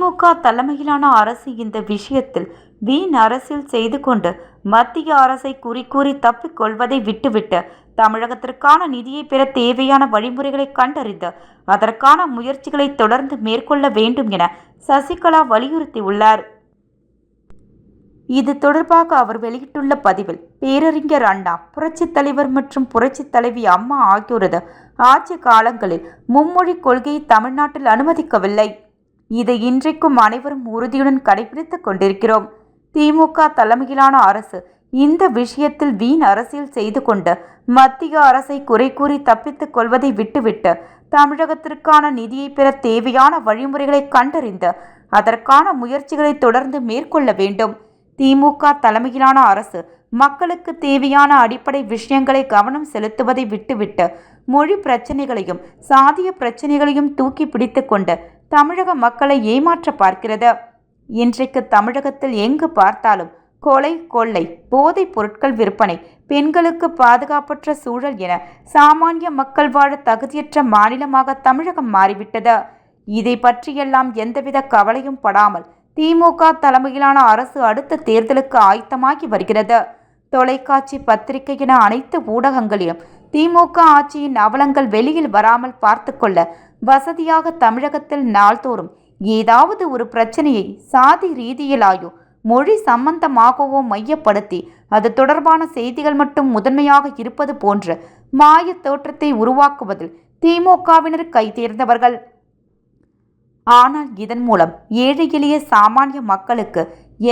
திமுக தலைமையிலான அரசு இந்த விஷயத்தில் வீண் அரசியல் செய்து கொண்டு மத்திய அரசை குறிக்கூறி தப்பிக்கொள்வதை விட்டுவிட்டு தமிழகத்திற்கான நிதியை பெற தேவையான வழிமுறைகளை கண்டறிந்து அதற்கான முயற்சிகளை தொடர்ந்து மேற்கொள்ள வேண்டும் என சசிகலா வலியுறுத்தியுள்ளார். இது தொடர்பாக அவர் வெளியிட்டுள்ள பதிவில், பேரறிஞர் அண்ணா, புரட்சித் தலைவர் மற்றும் புரட்சித் தலைவி அம்மா ஆகியோரது ஆட்சி காலங்களில் மும்மொழி கொள்கையை தமிழ்நாட்டில் அனுமதிக்கவில்லை. இதை இன்றைக்கும் அனைவரும் உறுதியுடன் கடைபிடித்துக் கொண்டிருக்கிறோம். திமுக தலைமையிலான அரசு இந்த விஷயத்தில் வீண் அரசியல் செய்து கொண்டு மத்திய அரசை குறை கூறி தப்பித்துக் கொள்வதை விட்டுவிட்டு தமிழகத்திற்கான நிதியை பெற தேவையான வழிமுறைகளை கண்டறிந்து அதற்கான முயற்சிகளை தொடர்ந்து மேற்கொள்ள வேண்டும். திமுக தலைமையிலான அரசு மக்களுக்கு தேவையான அடிப்படை விஷயங்களை கவனம் செலுத்துவதை விட்டுவிட்டு மொழி பிரச்சனைகளையும் சாதிய பிரச்சனைகளையும் தூக்கி பிடித்து கொண்டு தமிழக மக்களை ஏமாற்ற பார்க்கிறது. இன்றைக்கு தமிழகத்தில் எங்கு பார்த்தாலும் கொலை, கொள்ளை, போதைப் பொருட்கள் விற்பனை, பெண்களுக்கு பாதுகாப்பற்ற சூழல் என சாமானிய மக்கள் வாழ தகுதியற்ற மாநிலமாக தமிழகம் மாறிவிட்டது. இதை பற்றியெல்லாம் எந்தவித கவலையும் படாமல் திமுக தலைமையிலான அரசு அடுத்த தேர்தலுக்கு ஆயத்தமாகி வருகிறது. தொலைக்காட்சி, பத்திரிகை என அனைத்து ஊடகங்களிலும் திமுக ஆட்சியின் அவலங்கள் வெளியில் வராமல் பார்த்து கொள்ள வசதியாக தமிழகத்தில் நாள்தோறும் ஏதாவது ஒரு பிரச்சனையை சாதி ரீதியிலாயோ மொழி சம்பந்தமாகவோ மையப்படுத்தி அது தொடர்பான செய்திகள் மட்டும் முதன்மையாக இருப்பது போன்ற மாய தோற்றத்தை உருவாக்குவதில் திமுகவினர் கைதேர்ந்தவர்கள். ஆனால் இதன் மூலம் ஏழை எளிய சாமானிய மக்களுக்கு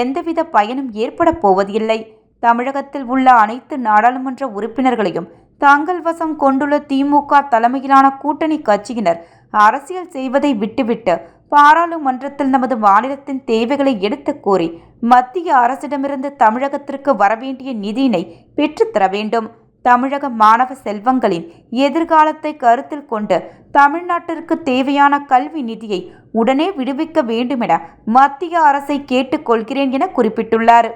எந்தவித பயனும் ஏற்பட போவதில்லை. தமிழகத்தில் உள்ள அனைத்து நாடாளுமன்ற உறுப்பினர்களையும் தங்கள் வசம் கொண்டுள்ள திமுக தலைமையிலான கூட்டணி கட்சியினர் அரசியல் செய்வதை விட்டுவிட்டு பாராளுமன்றத்தில் நமது மாநிலத்தின் தேவைகளை எடுத்து கோரி மத்திய அரசிடமிருந்து தமிழகத்திற்கு வரவேண்டிய நிதியினை பெற்றுத்தர வேண்டும். தமிழக மாணவ செல்வங்களின் எதிர்காலத்தை கருத்தில் கொண்டு தமிழ்நாட்டிற்கு தேவையான கல்வி நிதியை உடனே விடுவிக்க வேண்டுமென மத்திய அரசை கேட்டுக்கொள்கிறேன் என குறிப்பிட்டுள்ளார்.